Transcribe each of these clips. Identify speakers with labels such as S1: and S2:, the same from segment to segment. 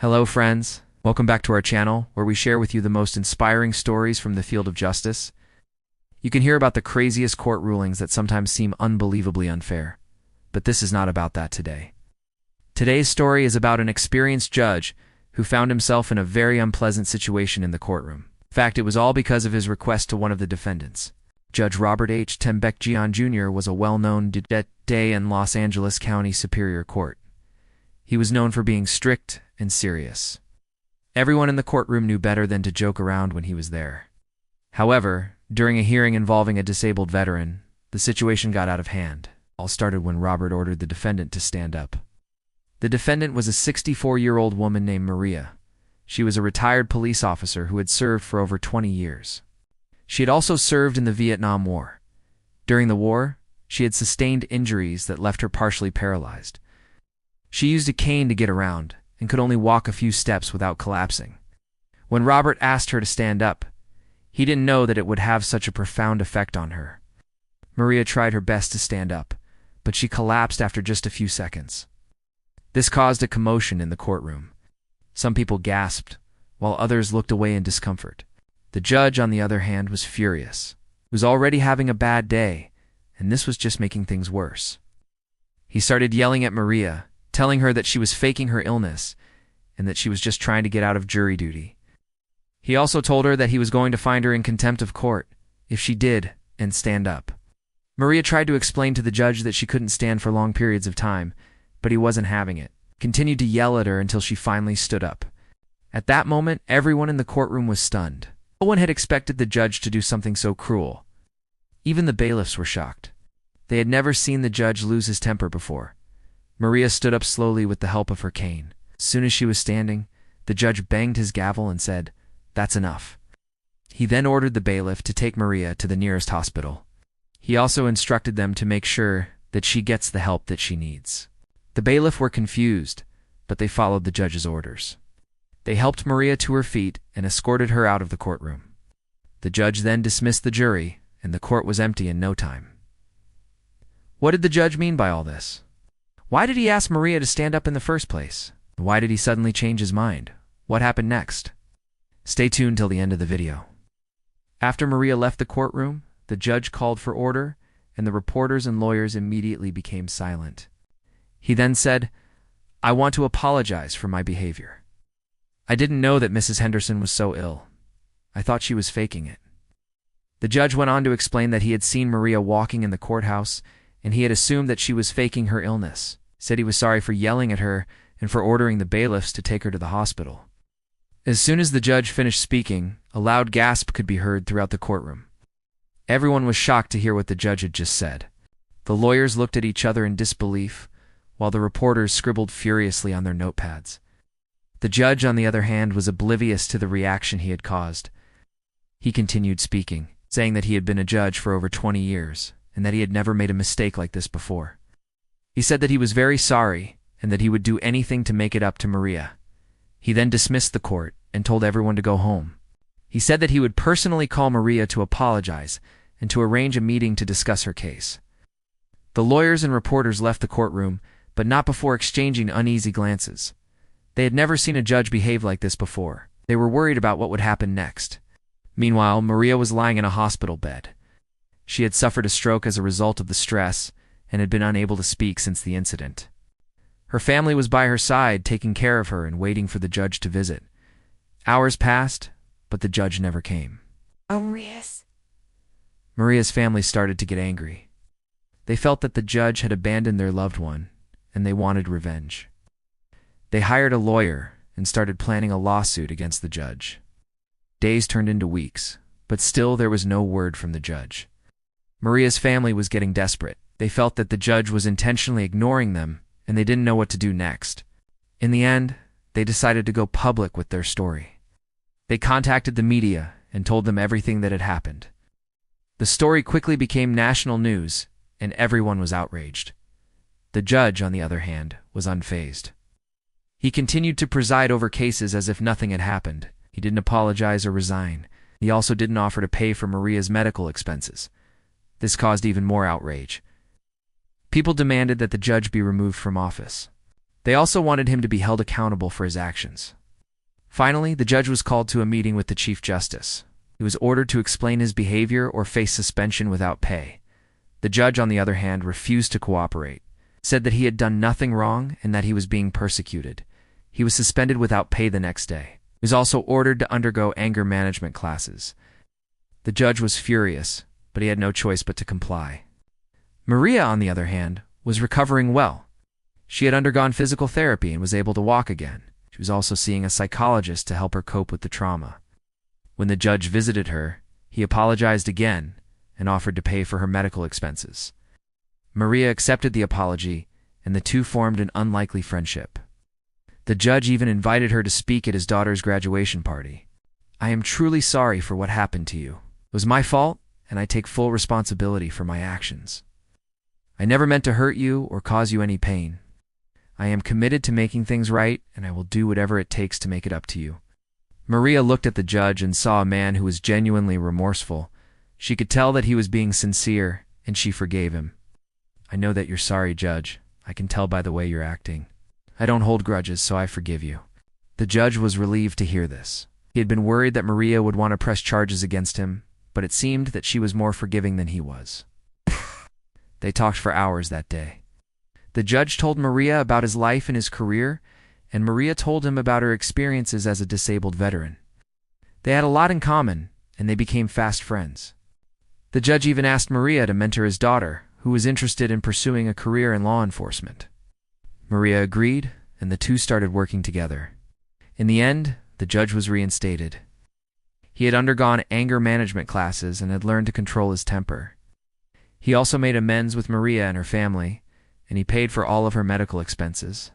S1: Hello friends, welcome back to our channel where we share with you the most inspiring stories from the field of justice. You can hear about the craziest court rulings that sometimes seem unbelievably unfair, but this is not about that today. Today's story is about an experienced judge who found himself in a very unpleasant situation in the courtroom. In fact, it was all because of his request to one of the defendants. Judge Robert H. Tembeck-Gian Jr. was a well-known judge in Los Angeles County Superior Court. He was known for being strict and serious. Everyone in the courtroom knew better than to joke around when he was there. However, during a hearing involving a disabled veteran, the situation got out of hand. All started when Robert ordered the defendant to stand up. The defendant was a 64-year-old woman named Maria. She was a retired police officer who had served for over 20 years. She had also served in the Vietnam War. During the war, she had sustained injuries that left her partially paralyzed. She used a cane to get around and could only walk a few steps without collapsing. When Robert asked her to stand up, he didn't know that it would have such a profound effect on her. Maria tried her best to stand up, but she collapsed after just a few seconds. This caused a commotion in the courtroom. Some people gasped, while others looked away in discomfort. The judge, on the other hand, was furious. He was already having a bad day, and this was just making things worse. He started yelling at Maria, telling her that she was faking her illness and that she was just trying to get out of jury duty. He also told her that he was going to find her in contempt of court if she did and stand up. Maria tried to explain to the judge that she couldn't stand for long periods of time, but he wasn't having it. He continued to yell at her until she finally stood up. At that moment, everyone in the courtroom was stunned. No one had expected the judge to do something so cruel. Even the bailiffs were shocked. They had never seen the judge lose his temper before. Maria stood up slowly with the help of her cane. As soon as she was standing, the judge banged his gavel and said, "That's enough." He then ordered the bailiff to take Maria to the nearest hospital. He also instructed them to make sure that she gets the help that she needs. The bailiff were confused, but they followed the judge's orders. They helped Maria to her feet and escorted her out of the courtroom. The judge then dismissed the jury, and the court was empty in no time. What did the judge mean by all this? Why did he ask Maria to stand up in the first place? Why did he suddenly change his mind? What happened next? Stay tuned till the end of the video. After Maria left the courtroom, the judge called for order, and the reporters and lawyers immediately became silent. He then said, "I want to apologize for my behavior. I didn't know that Mrs. Henderson was so ill. I thought she was faking it." The judge went on to explain that he had seen Maria walking in the courthouse, and he had assumed that she was faking her illness. He said he was sorry for yelling at her and for ordering the bailiffs to take her to the hospital. As soon as the judge finished speaking, a loud gasp could be heard throughout the courtroom. Everyone was shocked to hear what the judge had just said. The lawyers looked at each other in disbelief, while the reporters scribbled furiously on their notepads. The judge, on the other hand, was oblivious to the reaction he had caused. He continued speaking, saying that he had been a judge for over 20 years, and that he had never made a mistake like this before. He said that he was very sorry, and that he would do anything to make it up to Maria. He then dismissed the court and told everyone to go home. He said that he would personally call Maria to apologize and to arrange a meeting to discuss her case. The lawyers and reporters left the courtroom, but not before exchanging uneasy glances. They had never seen a judge behave like this before. They were worried about what would happen next. Meanwhile, Maria was lying in a hospital bed. She had suffered a stroke as a result of the stress and had been unable to speak since the incident. Her family was by her side, taking care of her and waiting for the judge to visit. Hours passed, but the judge never came. Maria's family started to get angry. They felt that the judge had abandoned their loved one, and they wanted revenge. They hired a lawyer and started planning a lawsuit against the judge. Days turned into weeks, but still there was no word from the judge. Maria's family was getting desperate. They felt that the judge was intentionally ignoring them, and they didn't know what to do next. In the end, they decided to go public with their story. They contacted the media and told them everything that had happened. The story quickly became national news, and everyone was outraged. The judge, on the other hand, was unfazed. He continued to preside over cases as if nothing had happened. He didn't apologize or resign. He also didn't offer to pay for Maria's medical expenses. This caused even more outrage. People demanded that the judge be removed from office. They also wanted him to be held accountable for his actions. Finally, the judge was called to a meeting with the Chief Justice. He was ordered to explain his behavior or face suspension without pay. The judge, on the other hand, refused to cooperate, said that he had done nothing wrong and that he was being persecuted. He was suspended without pay the next day. He was also ordered to undergo anger management classes. The judge was furious, but he had no choice but to comply. Maria, on the other hand, was recovering well. She had undergone physical therapy and was able to walk again. She was also seeing a psychologist to help her cope with the trauma. When the judge visited her, he apologized again and offered to pay for her medical expenses. Maria accepted the apology, and the two formed an unlikely friendship. The judge even invited her to speak at his daughter's graduation party. "I am truly sorry for what happened to you. It was my fault, and I take full responsibility for my actions. I never meant to hurt you or cause you any pain. I am committed to making things right, and I will do whatever it takes to make it up to you." Maria looked at the judge and saw a man who was genuinely remorseful. She could tell that he was being sincere, and she forgave him. "I know that you're sorry, Judge. I can tell by the way you're acting. I don't hold grudges, so I forgive you." The judge was relieved to hear this. He had been worried that Maria would want to press charges against him, but it seemed that she was more forgiving than he was. They talked for hours that day. The judge told Maria about his life and his career, and Maria told him about her experiences as a disabled veteran. They had a lot in common, and they became fast friends. The judge even asked Maria to mentor his daughter, who was interested in pursuing a career in law enforcement. Maria agreed, and the two started working together. In the end, the judge was reinstated. He had undergone anger management classes and had learned to control his temper. He also made amends with Maria and her family, and he paid for all of her medical expenses.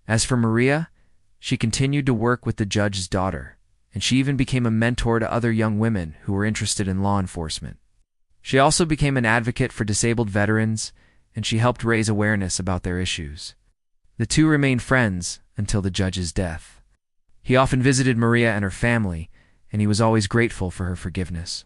S1: As for Maria, she continued to work with the judge's daughter, and she even became a mentor to other young women who were interested in law enforcement. She also became an advocate for disabled veterans, and she helped raise awareness about their issues. The two remained friends until the judge's death. He often visited Maria and her family, and he was always grateful for her forgiveness.